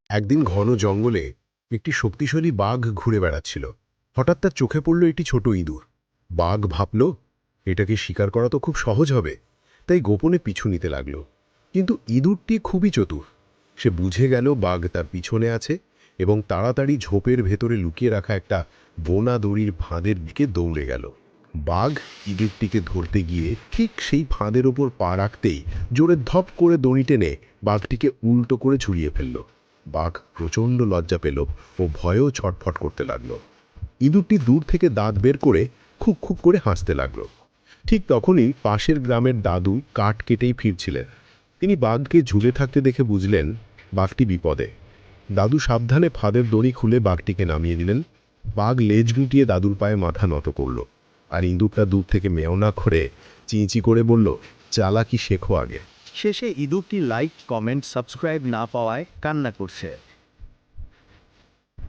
একদিন ঘন জঙ্গলে একটি শক্তিশালী বাঘ ঘুরে বেড়াচ্ছিল। হঠাৎ তার চোখে পড়ল একটি ছোট ইঁদুর। বাঘ ভাবল, এটাকে শিকার করা তো খুব সহজ হবে, তাই গোপনে পিছু নিতে লাগল। কিন্তু ইঁদুরটি খুবই চতুর। সে বুঝে গেল বাঘ তার পিছনে আছে এবং তাড়াতাড়ি ঝোপের ভেতরে লুকিয়ে রাখা একটা বোনা দড়ির ফাঁদের দিকে দৌড়ে গেল। বাঘ ইঁদুরটিকে ধরতে গিয়ে ঠিক সেই ফাঁদের ওপর পা রাখতেই জোরে ধপ করে দড়ি টেনে বাঘটিকে উল্টো করে ঝুলিয়ে ফেলল। বাঘ প্রচণ্ড লজ্জা পেল ও ভয়েও ছটফট করতে লাগল। ইঁদুরটি দূর থেকে দাঁত বের করে খুব খুব করে হাসতে লাগল। ঠিক তখনই পাশের গ্রামের দাদু কাঠ কেটেই ফিরছিলেন। তিনি বাঘকে ঝুলে থাকতে দেখে বুঝলেন বাঘটি বিপদে। দাদু সাবধানে ফাঁদের দড়ি খুলে বাঘটিকে নামিয়ে দিলেন। বাঘ লেজ গুটিয়ে দাদুর পায়ে মাথা নত করল, আর ইঁদুরটা দূর থেকে মেও না করে চিঁচি করে বলল, চালাকি শেখো আগে। শেষে ইঁদুরটি লাইক, কমেন্ট, সাবস্ক্রাইব না পাওয়ায় কান্না করছে।